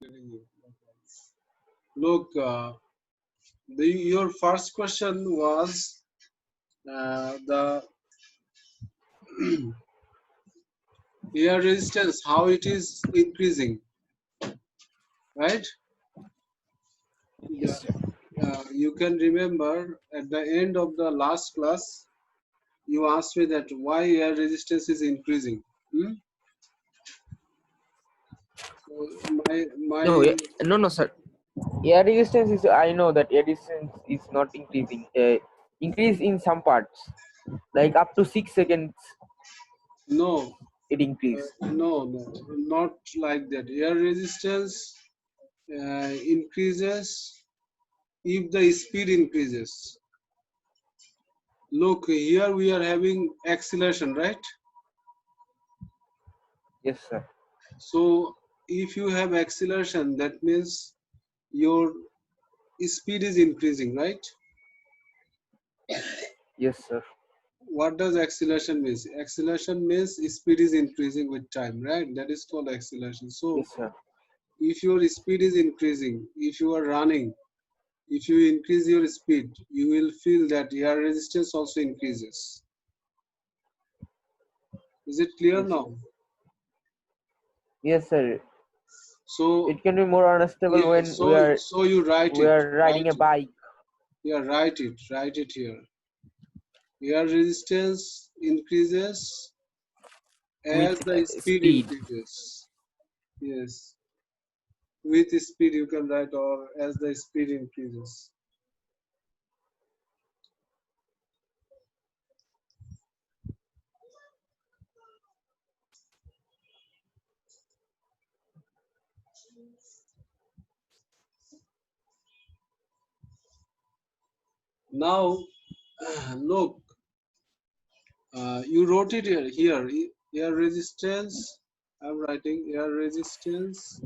getting you. Look, your first question was the air resistance, how it is increasing, right? Yes, sir. You can remember at the end of the last class, you asked me that why air resistance is increasing. Hmm? So No, my no, sir. Air resistance is, I know that air resistance is not increasing. Increase in some parts, like up to 6 seconds, no it increase. no, not like that. Air resistance increases if the speed increases. Look, here we are having acceleration, right? Yes, sir. So if you have acceleration, that means your speed is increasing, right? Yes, sir. What does acceleration mean? Acceleration means speed is increasing with time, right? That is called acceleration. So Yes, sir. if your speed is increasing, if you are running, if you increase your speed, you will feel that air resistance also increases. Is it clear Yes, now? yes, sir. So It can be more unstable yeah, when so you we are riding write a it. bike. Yeah, write it here. Air resistance increases With as the speed speed. increases. Yes, with speed you can write or as the speed increases. Now, look, you wrote it here. Air resistance. I'm writing air resistance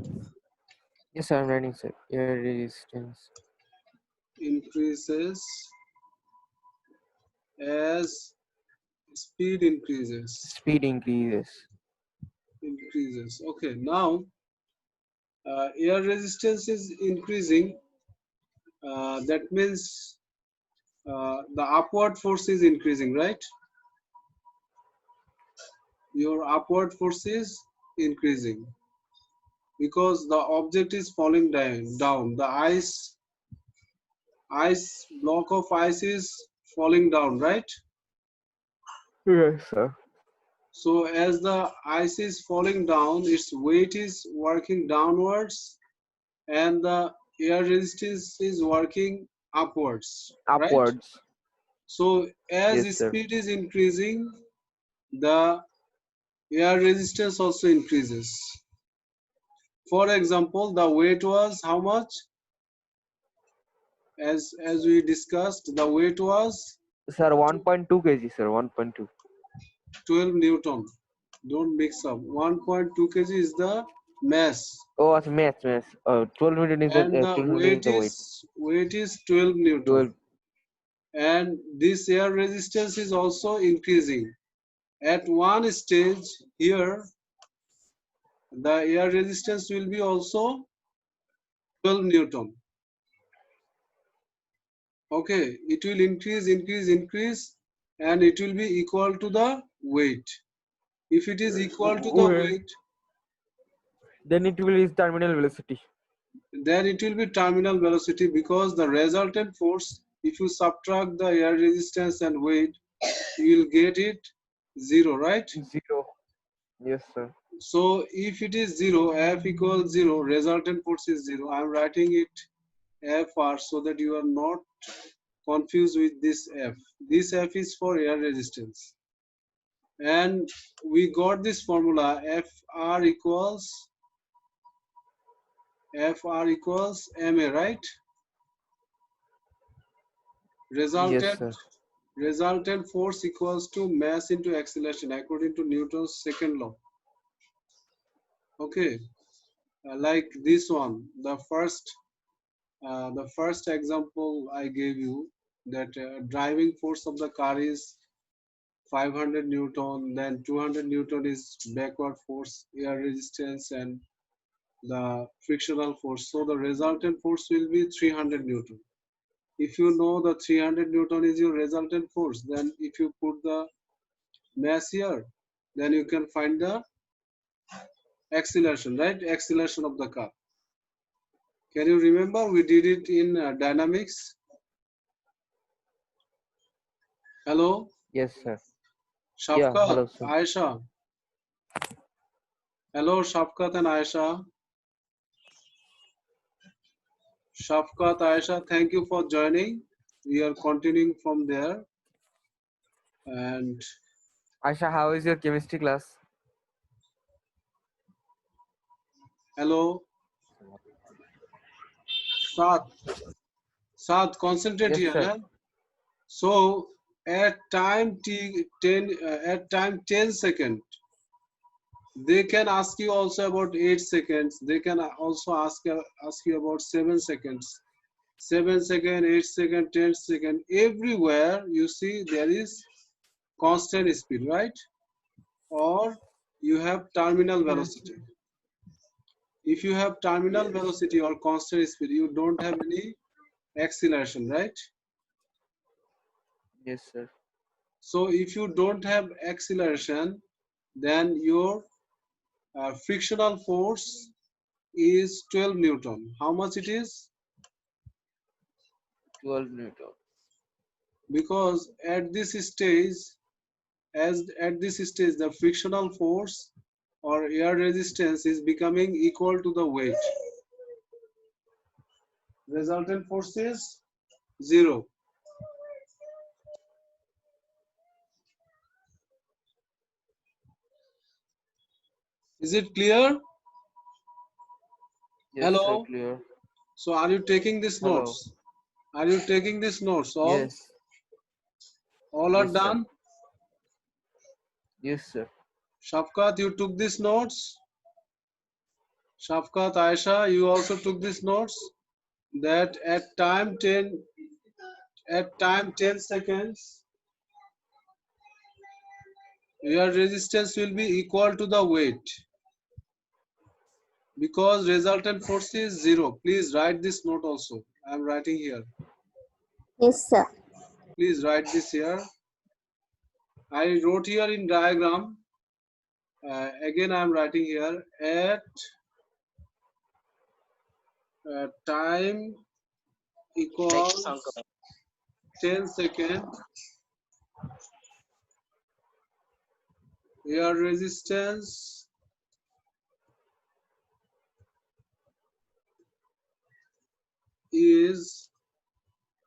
Yes, I'm writing, sir. Air resistance. increases as speed increases. Speed increases. Increases. Okay. Now, air resistance is increasing. That means the upward force is increasing, right? Your upward force is increasing because the object is falling down. The ice block of ice is falling down, right? Yes, sir. So as the ice is falling down, its weight is working downwards and the air resistance is working upwards, right? Upwards. So as Yes, sir. speed is increasing, the air resistance also increases. For example, the weight was how much? As we discussed, the weight was Sir, 1.2 kg, sir. 1.2. 12 Newton. Don't mix up. 1.2 kg is the mass, Oh, it's mass. 12 meters is the and the 12 meters is the weight. weight is 12 Newton. 12. And this air resistance is also increasing. At one stage here, the air resistance will be also 12 Newton. Okay, it will increase, and it will be equal to the weight. If it is equal to the Well, weight, then it will reach terminal velocity. then it will be terminal velocity because the resultant force, if you subtract the air resistance and weight, you will get it 0, right? 0. Yes, sir. So if it is 0, F equals 0, resultant force is 0. I am writing it FR so that you are not confused with this F. This F is for air resistance. And we got this formula FR equals MA, right? Yes, Resultant sir. resultant force equals to mass into acceleration according to Newton's second law. Okay, like this one, the first example I gave you, that driving force of the car is 500 Newton, then 200 Newton is backward force, air resistance, and the frictional force. So the resultant force will be 300 Newton. If you know the 300 Newton is your resultant force, then if you put the mass here, then you can find the acceleration, right? Acceleration of the car. Can you remember? We did it in dynamics. Hello, Yes, sir. Yeah, Shafkat, hello, sir. Aisha. Hello, Shafkat and Aisha. Shafkat, Aisha, thank you for joining. We are continuing from there. And Aisha, how is your chemistry class? hello, Saad. Saad, concentrate Yes, here. sir. Eh? So at time t 10 at time 10 second, they can ask you also about 8 seconds. They can also ask you about 7 seconds. 7 second, 8 second, 10 second. Everywhere you see there is constant speed, right? Or you have terminal velocity. If you have terminal Yes. velocity or constant speed, you don't have any acceleration, right? Yes, sir. So if you don't have acceleration, then your frictional force is 12 Newton. How much it is? 12 Newton. Because at this stage, the frictional force or air resistance is becoming equal to the weight. Resultant force is 0. Is it clear? Yes, sir. Hello? Clear. So are you taking these Hello. notes? Are you taking these notes? All? Yes. All are Yes, sir. done? Yes, sir. Shafkat, you took these notes? Shafkat, Aisha, you also took these notes? That at time 10 seconds, your resistance will be equal to the weight. Because resultant force is 0. Please write this note also. I am writing here. Yes, sir. Please write this here. I wrote here in diagram. Again, I am writing here. At time equals 10 seconds, your resistance is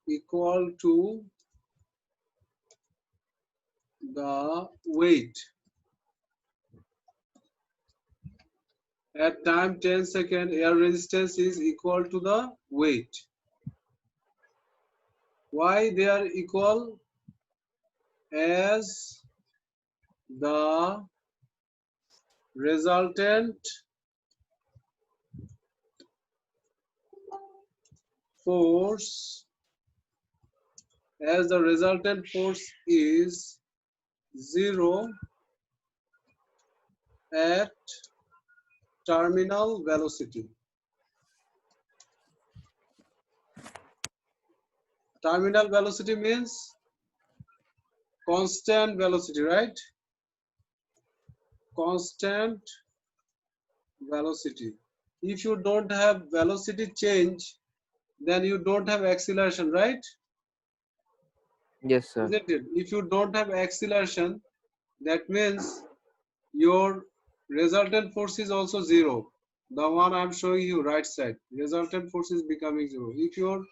equal to the weight. At time 10 second, air resistance is equal to the weight. Why they are equal? As the resultant force is 0 at terminal velocity. Terminal velocity means constant velocity, right? Constant velocity. If you don't have velocity change, then you don't have acceleration, right? Yes, sir. Isn't it? If you don't have acceleration, that means your resultant force is also 0. The one I'm showing you right side, resultant force is becoming 0. If your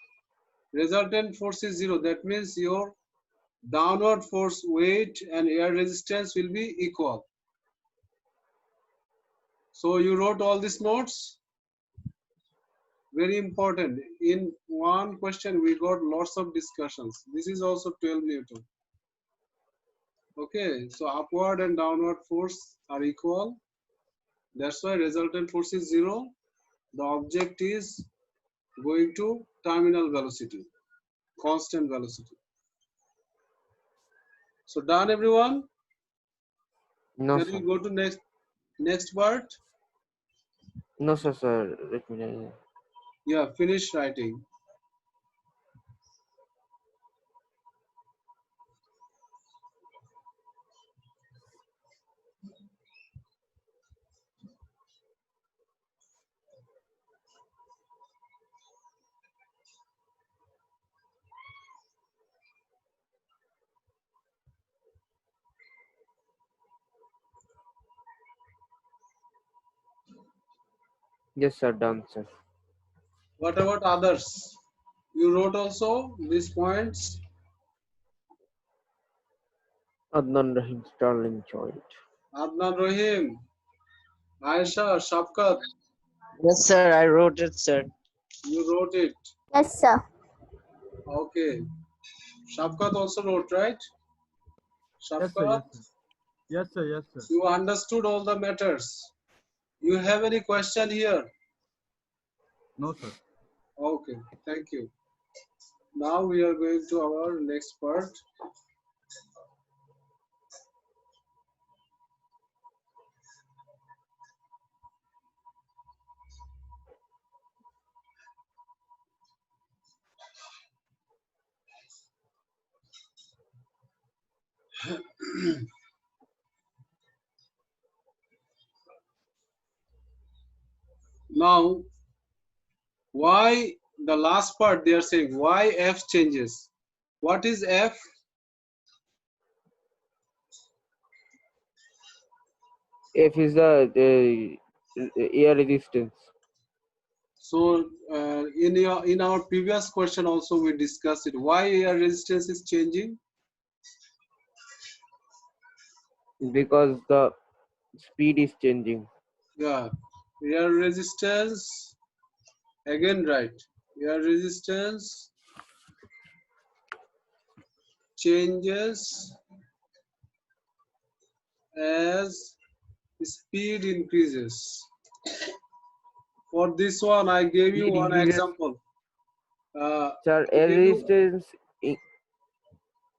resultant force is 0, that means your downward force, weight and air resistance will be equal. So you wrote all these notes. Very important. In one question, we got lots of discussions. This is also 12 Newton. Okay, so upward and downward force are equal. That's why resultant force is 0. The object is going to terminal velocity, constant velocity. So done, everyone? No, Can we sir. go to next part? No, sir. Let me. Yeah, finish writing. Yes, sir. Done, sir. What about others? You wrote also these points? Adnan Rahim Sterling joined. Adnan Rahim, Aisha, Shafkat, Yes, sir. I wrote it, sir. you wrote it. Yes, sir. Okay. Shafkat also wrote, right? Yes, sir. Shafkat, Yes, sir. Yes, sir. Yes, sir. you understood all the matters. You have any question here? No, sir. Okay, thank you. Now we are going to our next part. Now, why the last part they are saying why F changes? What is F? F is the air resistance So in our previous question also we discussed it. Why air resistance is changing? because the speed is changing. Yeah, air resistance again, right? Air resistance changes as speed increases. For this one, I gave you Speed one increases. example. Sir, I air gave you, resistance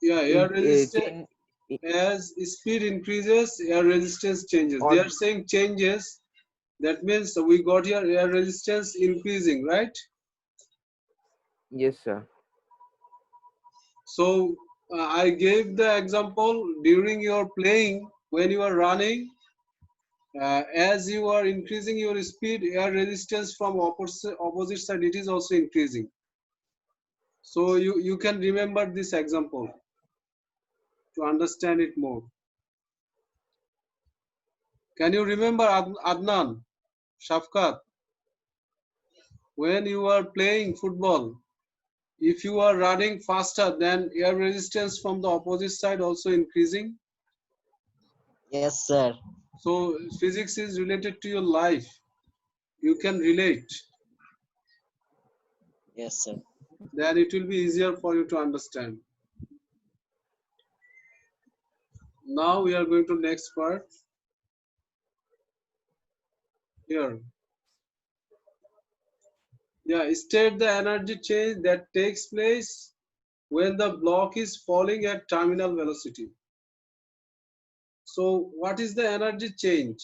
yeah, air resistance change as speed increases, air resistance changes. They or are saying changes. That means we got here air resistance increasing, right? yes, sir. So I gave the example during your playing when you are running. As you are increasing your speed, air resistance from opposite side it is also increasing. So you can remember this example to understand it more. Can you remember Adnan, Shafkat, when you are playing football, if you are running faster, then air resistance from the opposite side also increasing. Yes, sir. So physics is related to your life. You can relate. Yes, sir. Then it will be easier for you to understand. Now we are going to next part. Here. Yeah, state the energy change that takes place when the block is falling at terminal velocity. So what is the energy change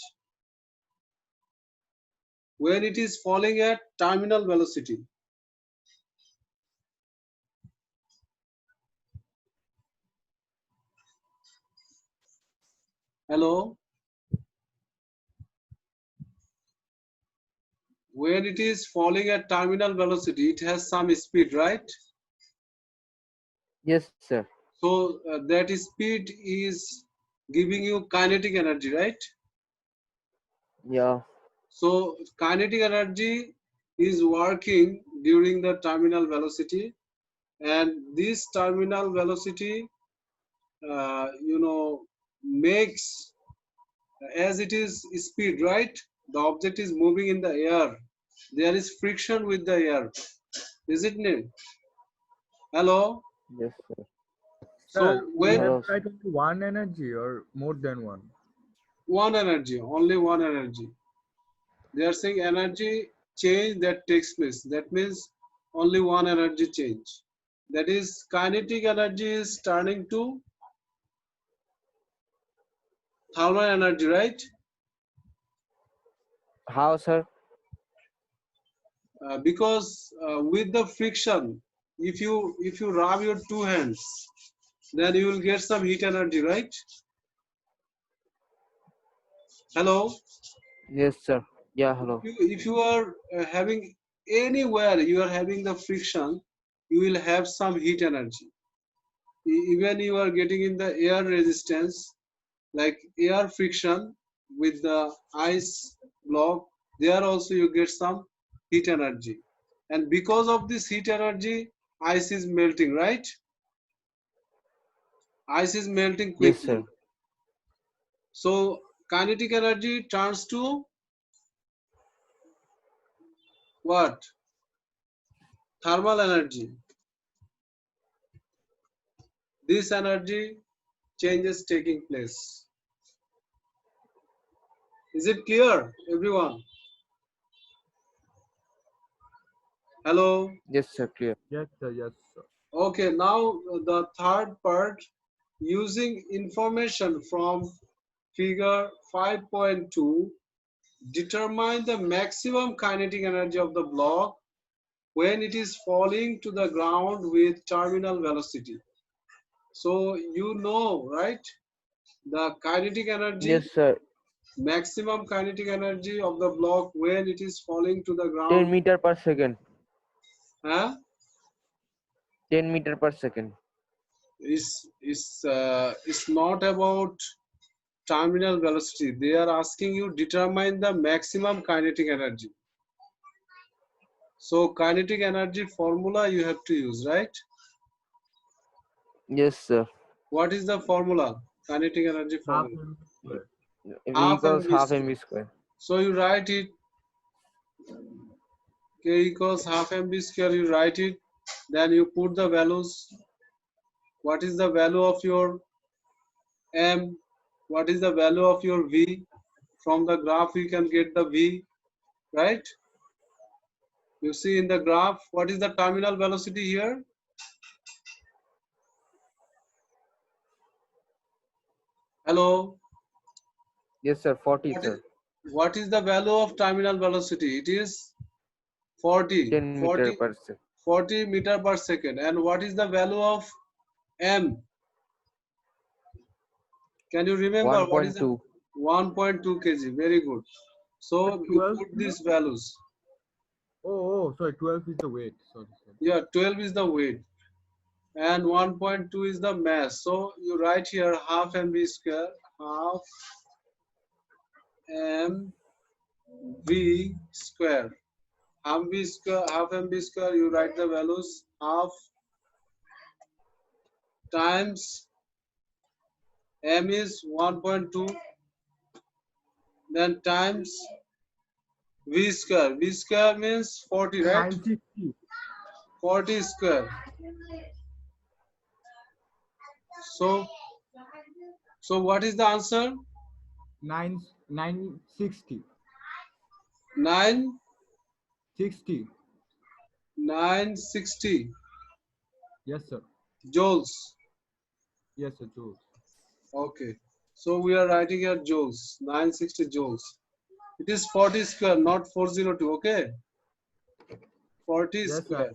when it is falling at terminal velocity? Hello? When it is falling at terminal velocity, it has some speed, right? Yes, sir. So that speed is giving you kinetic energy, right? Yeah. So kinetic energy is working during the terminal velocity, and this terminal velocity, makes as it is speed, right? The object is moving in the air. There is friction with the air, isn't it? Hello. Yes, sir. Sir, So we have when Hello, to write only one energy or more than one? one energy, only one energy. They are saying energy change that takes place. That means only one energy change. That is kinetic energy is turning to thermal energy, right? how, sir? because with the friction, if you rub your two hands, then you will get some heat energy, right? Hello. Yes, sir. Yeah, hello. If you are having anywhere you are having the friction, you will have some heat energy. Even you are getting in the air resistance, like air friction with the ice block, there also you get some heat energy. And because of this heat energy, ice is melting, right? Ice is melting Yes, sir. quickly. So kinetic energy turns to what? Thermal energy. This energy changes taking place. Is it clear, everyone? Hello? Yes, sir. Clear. Yes, sir. Yes, sir. Okay, now the third part, using information from figure 5.2, determine the maximum kinetic energy of the block when it is falling to the ground with terminal velocity. So you know, right? The kinetic energy, Yes, sir. maximum kinetic energy of the block when it is falling to the 10 ground. meter per second. Huh? 10 meter per second. Is not about terminal velocity. They are asking you determine the maximum kinetic energy. So kinetic energy formula you have to use, right? Yes, sir. What is the formula? Kinetic energy Half formula. m square. V Half equals mv half square. mv square. So you write it k equals half mv square. You write it. Then you put the values. What is the value of your m? What is the value of your v? From the graph you can get the v, right? You see in the graph, what is the terminal velocity here? Hello. Yes, sir. 40, What is, sir. what is the value of terminal velocity? It is 40, 10 meter per second. 40 meter per second. And what is the value of m? Can you remember what is the 1.2. 1.2 kg? Very good. Sir, So you 12 put kilo? these values. Oh, sorry. 12 is the weight. Sorry, sorry. Yeah, 12 is the weight and 1.2 is the mass. So you write here half mv square, half mv square. Half mv square, you write the values half times m is 1.2, then times v square. V square means 40, right? 960. 40 square. So, so what is the answer? 960. 9, 60. 960 Yes, sir. joules. Yes, sir. Joules. Okay. So we are writing here joules, 960 joules. It is 40 square, not 402. Okay. 40 Yes, sir. square.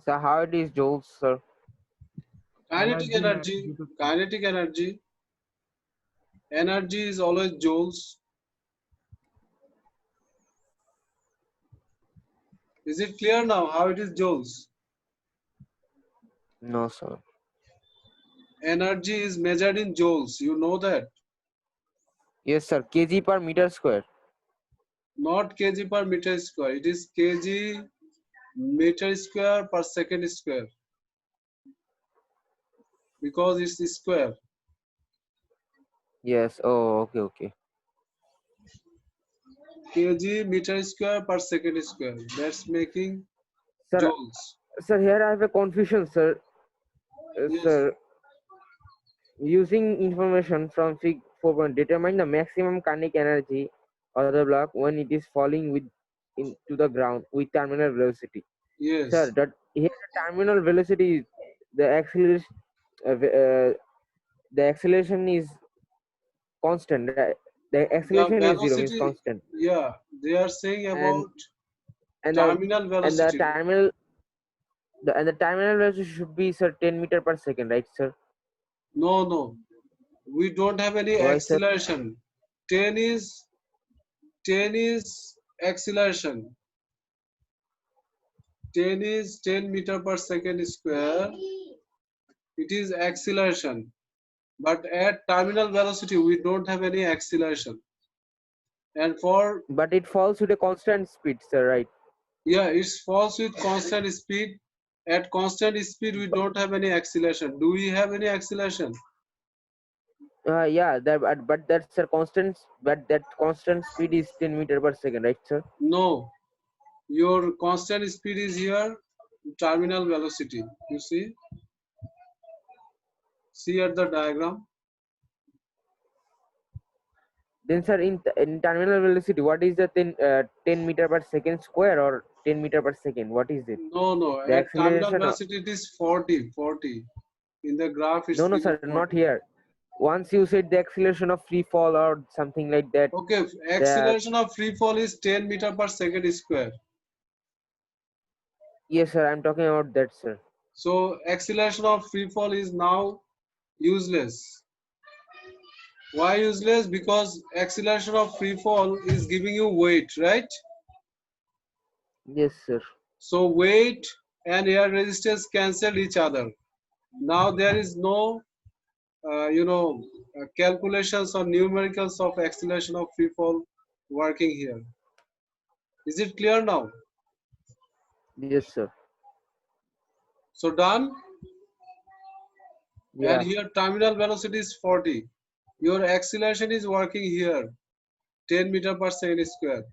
So how it is joules, sir? Kinetic Energy energy. due to speed. Kinetic energy. Energy is always joules. Is it clear now how it is joules? No, sir. Energy is measured in joules. You know that. Yes, sir. Kg per meter square. Not kg per meter square. It is kg meter square per second square. Because it's square. Yes. Oh, okay, okay. Kg meter square per second square. That's making Sir, joules. sir, here I have a confusion, sir. Yes. Sir, using information from Fig 4, determine the maximum kinetic energy of the block when it is falling with into the ground with terminal velocity. Sir, Yes. that here the terminal velocity is the acceleration. The acceleration is constant, right? The The acceleration is zero, means velocity, constant, yeah, they are saying and about and the terminal and the velocity. terminal and the terminal velocity should be, sir, 10 meter per second, right, sir? No, no, we don't have any Why, sir? acceleration. 10 is 10 is acceleration. 10 is 10 meter per second square. It is acceleration. But at terminal velocity, we don't have any acceleration. And for, But it falls with a constant speed, sir, right? yeah, it falls with constant speed. At constant speed, we don't have any acceleration. Do we have any acceleration? Yeah, but that's a constant, but that constant speed is 10 meter per second, right, sir? No. Your constant speed is here, terminal velocity. You see at the diagram. Then, sir, in terminal velocity, what is the 10 meter per second square or 10 meter per second? What is it? No, no. The At terminal acceleration? velocity, it is 40, 40. In the graph, it's No, no, given sir, not 40. here. Once you said the acceleration of free fall or something like that, Okay, that acceleration of free fall is 10 meter per second square. yes, sir, I'm talking about that, sir. So acceleration of free fall is now useless. Why useless? Because acceleration of free fall is giving you weight, right? Yes, sir. So weight and air resistance cancel each other. Now there is no, calculations or numericals of acceleration of free fall working here. Is it clear now? Yes, sir. So done. And Yeah. here terminal velocity is 40. Your acceleration is working here, 10 meter per second square.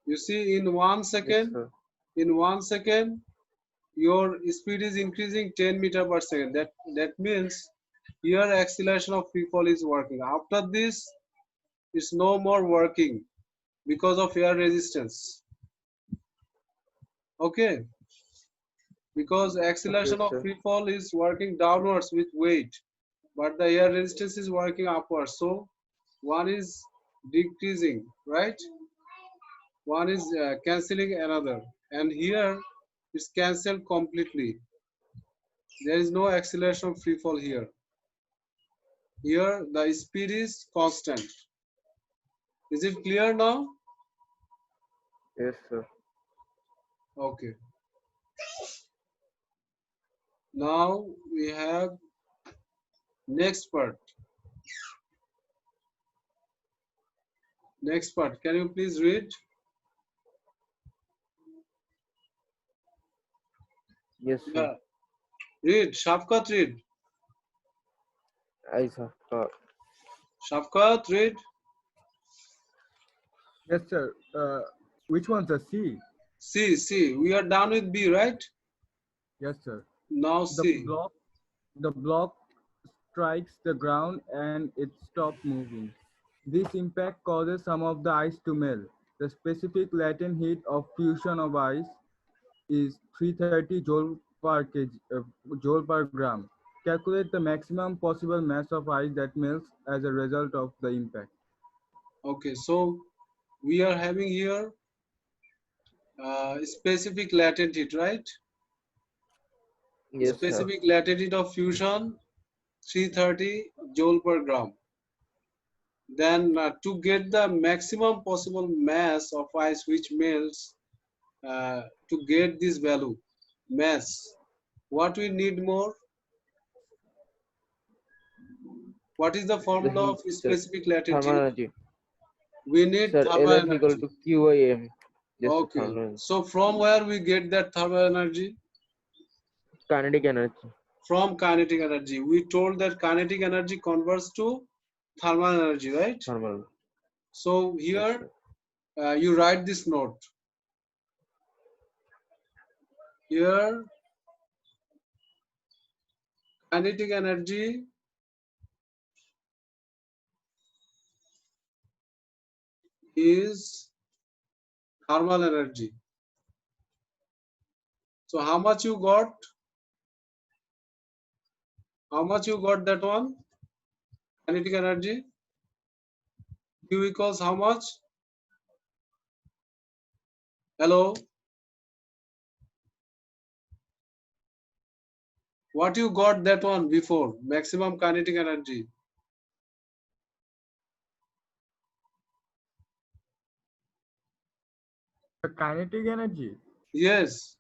You see, Yes, sir. in 1 second, your speed is increasing 10 meter per second. That means here acceleration of free fall is working. After this, it's no more working because of air resistance. Okay, because Okay, acceleration of sir. free fall is working downwards with weight, but the air resistance is working upwards. So one is decreasing, right? One is cancelling another, and here it's cancelled completely. There is no acceleration of free fall here. Here the speed is constant. Is it clear now? Yes, sir. Okay. Now we have next part. Next part. Can you please read? Yes, sir. Yeah. Read. Shafkat, read. I saw. Shafkat, read. Yes, sir. Which one's a C? C. C. We are done with B, right? Yes, sir. Now The C. block, the block strikes the ground and it stops moving. This impact causes some of the ice to melt. The specific latent heat of fusion of ice is 330 joule per gram. Calculate the maximum possible mass of ice that melts as a result of the impact. Okay. So we are having here specific latent heat, right? Yes, sir. Specific latent heat of fusion 330 joule per gram. Then to get the maximum possible mass of ice which melts, to get this value, mass, what we need more? What is the The formula heat, of sir. specific latent Thermal heat? energy. We need Sir, thermal LF equal energy. to QAM. Yes, sir. Okay. Thermal energy. So from where we get that thermal energy? Kinetic energy. From kinetic energy. We told that kinetic energy converts to thermal energy, right? Thermal. So Yes, here sir. you write this note. Here kinetic energy is thermal energy. So how much you got? How much you got that one? Kinetic energy? Q equals how much? Hello? What you got that one before? Maximum kinetic energy. The kinetic energy, Yes.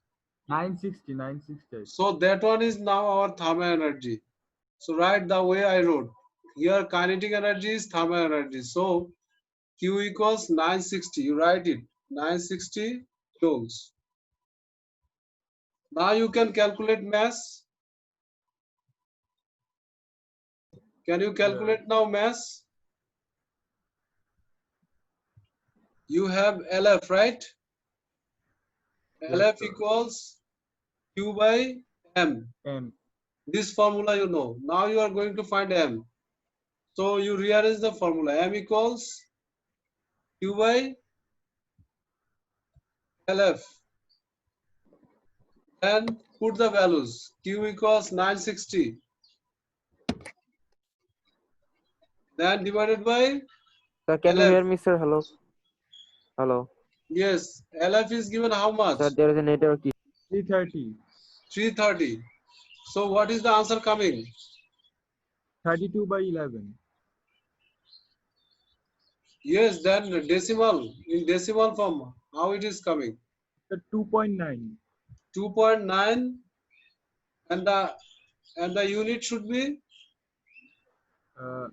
960. So that one is now our thermal energy. So write the way I wrote. Here kinetic energy is thermal energy. So Q equals 960. You write it. 960 joules. Now you can calculate mass. Can you calculate now mass? You have LF, right? Yes, LF sir. equals Q by M. M. This formula you know. Now you are going to find M. So you rearrange the formula. M equals Q by LF. Then put the values. Q equals 960. Then divided by Sir, can you LF. hear me, sir? Hello. Hello. Yes, LF is given how much? Sir, there is a network issue. 330. 330. So what is the answer coming? 32 by 11. Yes, then decimal, in decimal form, how it is coming? The 2.9. 2.9, and the unit should be, Uh,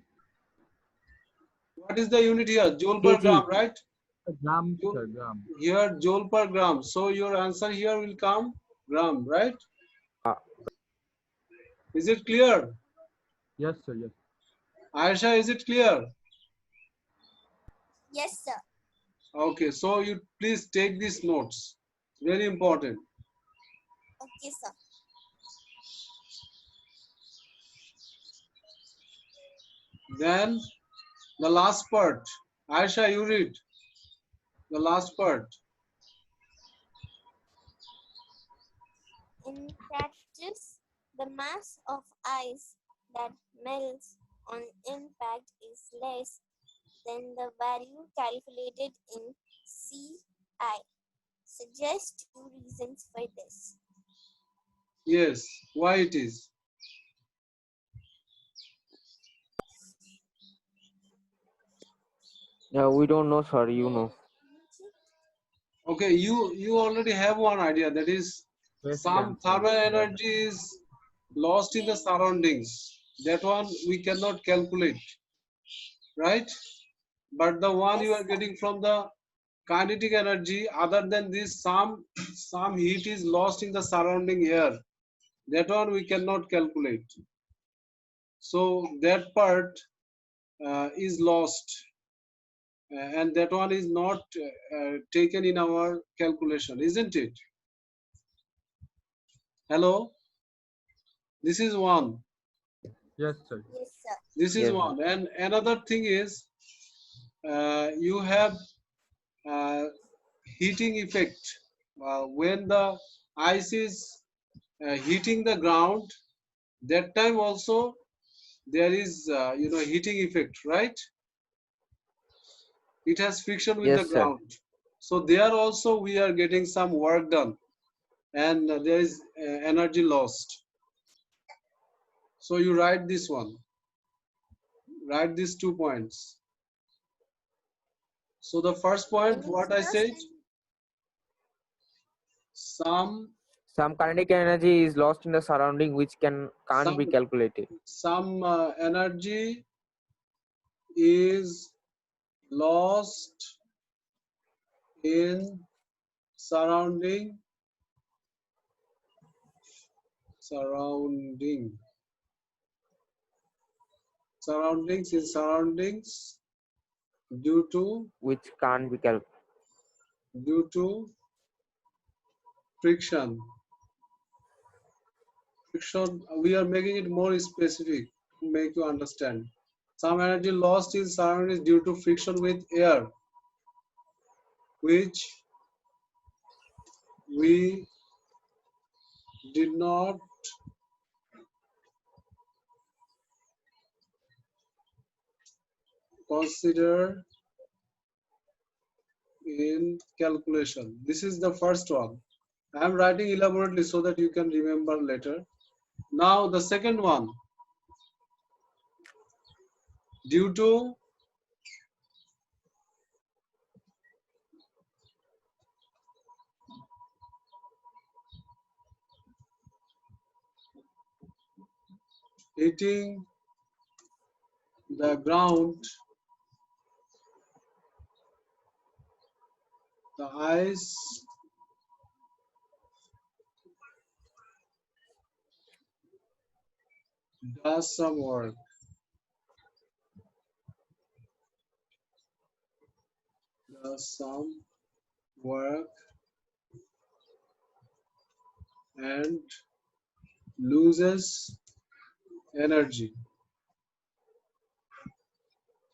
what is the unit here? Joule per gram, KG. right? gram, sir, gram. Here joule per gram. So your answer here will come gram, right? Uh, Is it clear? Yes, sir, yes. Aisha, is it clear? Yes, sir. Okay, so you please take these notes. Very important. Okay, sir. Then the last part. Aisha, you read the last part. In practice, the mass of ice that melts on impact is less than the value calculated in CI. Suggest two reasons for this. Yes, why it is? yeah, we don't know, sir. You know. Okay, you already have one idea, that is some Wasteland, sir. thermal energy is lost in the surroundings. That one we cannot calculate, right? But the one you Yes, are sir. getting from the kinetic energy, other than this, some heat is lost in the surrounding air. That one we cannot calculate. So that part is lost, and that one is not taken in our calculation, isn't it? Hello, this is one. Yes, sir. Yes, sir. This is Yes, sir. one. And another thing is, you have uh, heating effect. When the ice is heating the ground, that time also there is heating effect, right? It has friction with the Yes, sir. ground. So there also we are getting some work done, and there is energy lost. So you write this one. Write these 2 points. So the first point, Can you what I give us said, some Some kinetic energy is lost in the surrounding, which can't be some calculated. some energy is lost in surrounding surrounding surroundings due to Which can't be calculated. friction. Friction, we are making it more specific to make you understand. Some energy lost in surroundings due to friction with air, which we did not consider in calculation. This is the first one. I am writing elaborately so that you can remember later. Now the second one, due to hitting the ground, the ice does some work. Does some work and loses energy.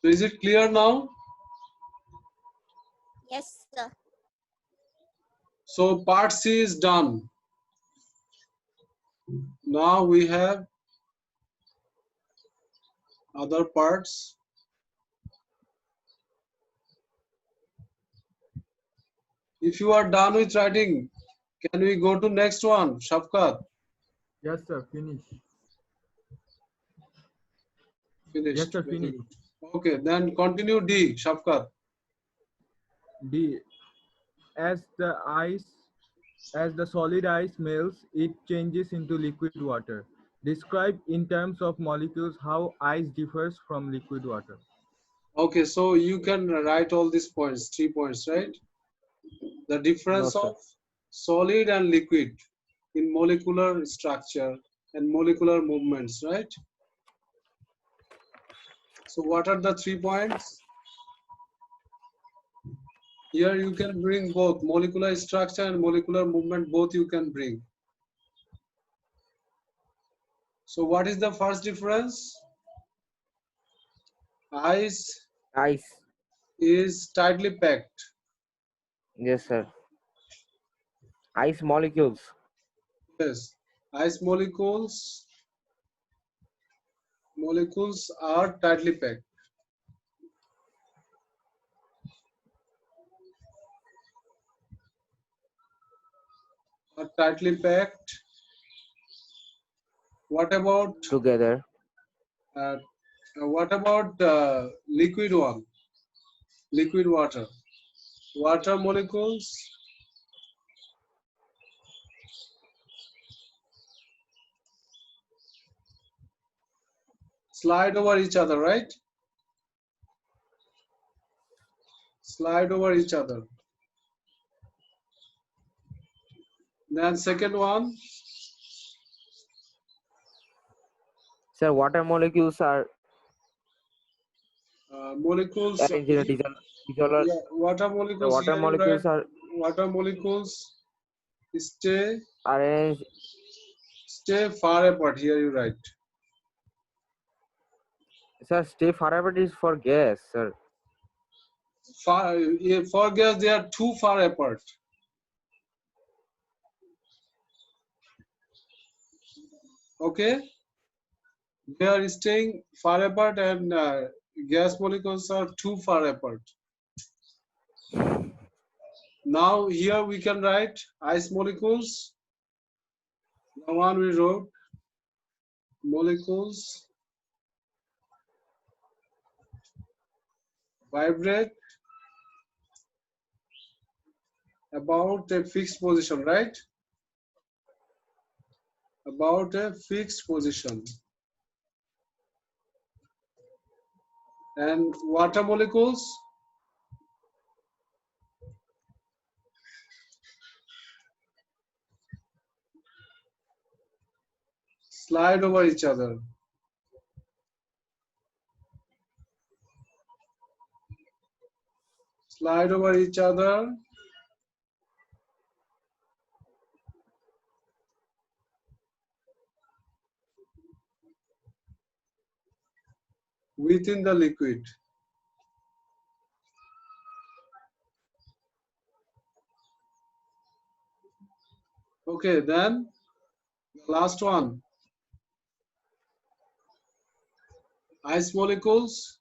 So is it clear now? Yes, sir. So part C is done. Now we have other parts. If you are done with writing, can we go to next one, Shafkat? Yes, sir. Finish. Yes, Finished. sir. Very Finish. good. Okay, then continue D, Shafkat. D. As the ice, as the solid ice melts, it changes into liquid water. Describe in terms of molecules how ice differs from liquid water. Okay, so you can write all these points, 3 points, right? The No, difference sir. of solid and liquid in molecular structure and molecular movements, right? So what are the 3 points? Here you can bring both molecular structure and molecular movement, both you can bring. So what is the first difference? Ice Ice. is tightly packed. Yes, sir. Ice molecules. Yes, ice molecules are tightly packed. Are tightly packed. What about Together. uh, liquid one? Liquid water. Water molecules slide over each other, right? Slide over each other. Then second one, Sir, water molecules are molecules. arranged in a disorder. Yeah, water The molecules. water Here you write molecules are water molecules stay arranged. far apart. Here you write. Sir, stay far apart is for gas, sir. Far, for gas, they are too far apart. Okay, they are staying far apart, and gas molecules are too far apart. Now here we can write ice molecules. The one we wrote, molecules vibrate about a fixed position, right? About a fixed position. And water molecules slide over each other. Slide over each other within the liquid. Okay, then the last one, ice molecules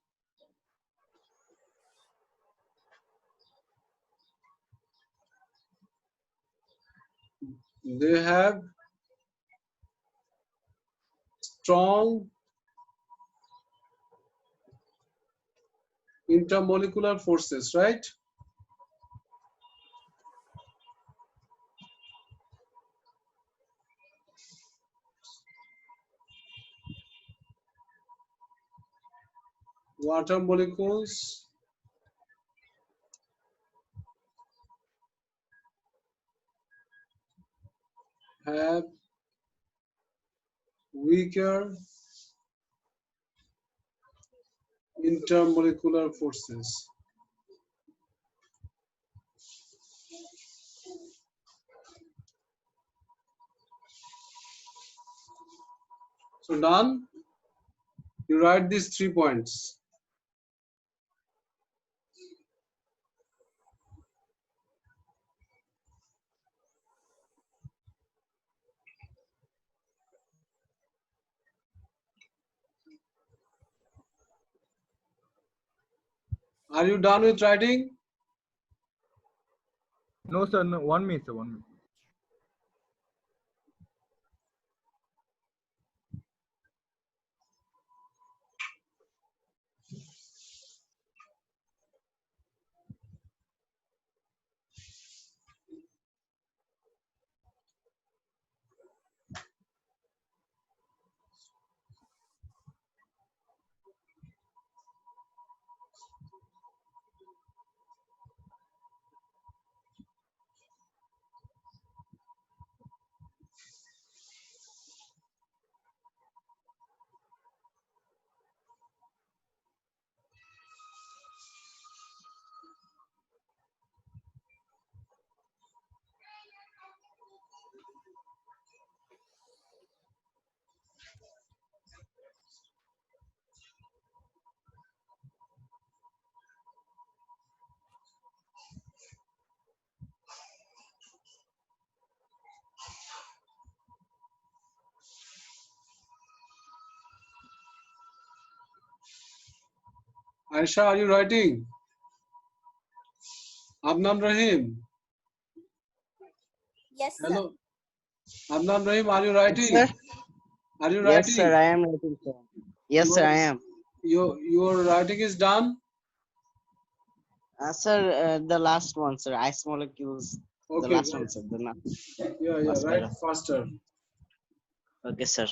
they have strong intermolecular forces, right? Water molecules have weaker intermolecular forces. So done. You write these 3 points. Are you done with writing? No, sir. No, 1 minute, sir. 1 minute. Aisha, are you writing? Abnan Rahim. Yes, sir. Hello. Abnan Rahim, are you Yes, sir. writing? Are you Yes, sir. writing? I am writing, sir. Yes, sir. Your, I am. your writing is done? Sir, the last one, sir. Ice molecules. The Okay, last right. one, sir. The Yeah, last write paragraph. faster. Okay, sir.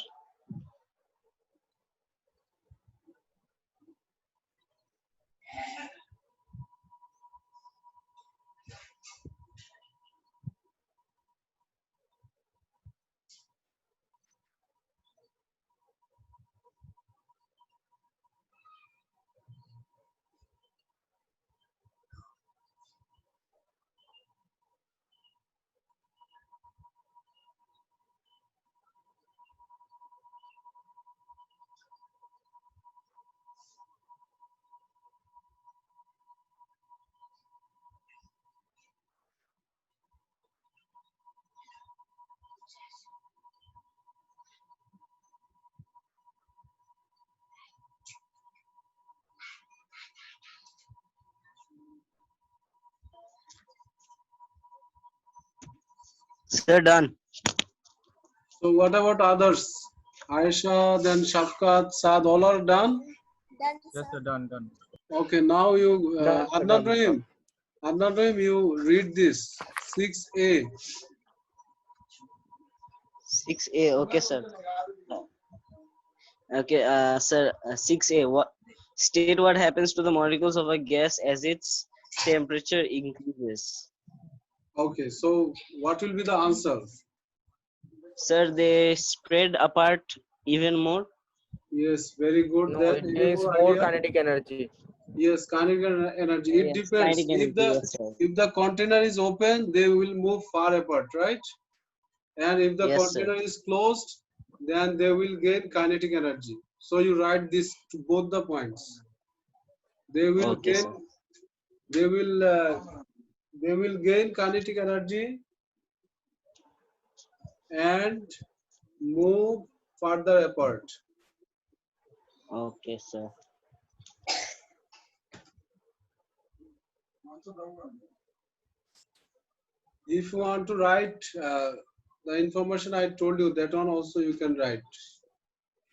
Sir, done. So what about others? Aisha, then Shafkat, Saad, all are done? Done, Yes, sir. sir. Done. Done. Okay, now you, Done, sir, Adnan done. Rahim, you read this 6A. 6A. Okay, sir. Okay, sir. 6A. What? State what happens to the molecules of a gas as its temperature increases. Okay, so what will be the answer? Sir, they spread apart even more. Yes, very good. No, Then it any gains more more idea? kinetic energy. Yes, kinetic energy. It Yes, depends. kinetic energy. Yes, sir. If the container is open, they will move far apart, right? And if the Yes, sir. container is closed, then they will gain kinetic energy. So you write this to both the points. They will Okay, gain. sir. They will. They will gain kinetic energy and move further apart. Okay, sir. If you want to write The information I told you, that one also you can write.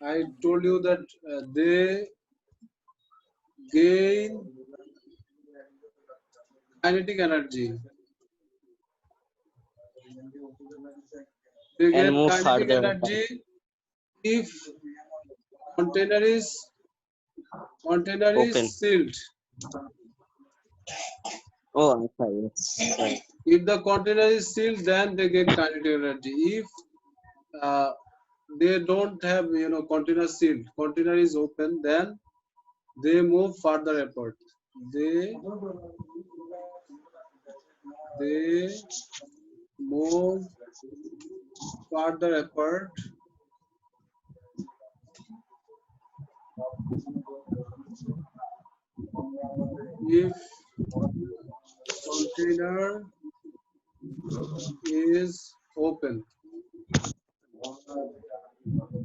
I told you that they gain kinetic energy. They and get move kinetic further apart. energy if container is Open. sealed. Oh, I'm sorry. Yes. Right. If the container is sealed, then they gain kinetic energy. If uh, they don't have container sealed, container is open, then they move further apart. They they move further apart if container is open.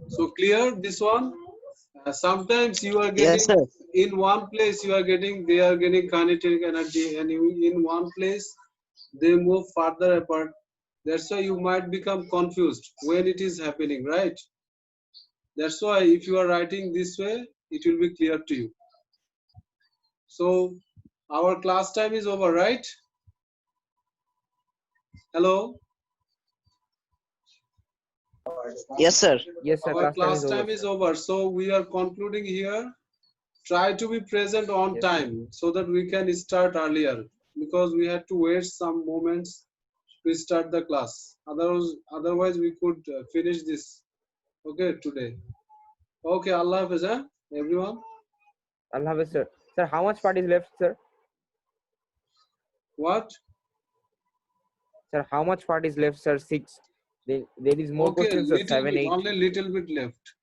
So clear this one? Sometimes you are Yes, getting sir. in one place they are getting kinetic energy, and in one place they move further apart. That's why you might become confused when it is happening, right? That's why if you are writing this way, it will be clear to you. So our class time is over, right? Hello? Yes, sir. Yes, sir. Our Class time class is over, time is sir. over. So we are concluding here. Try to be present on Yes, sir. time so that we can start earlier, because we had to wait some moments to start the class. Otherwise we could finish this. Okay, today. Okay, Allah Hafiz, everyone. Allah Hafiz, sir. Sir, how much part is left, sir? What? Sir, how much part is left, sir? 6. There is more Okay, questions, sir. little 7, bit, 8. only little bit left.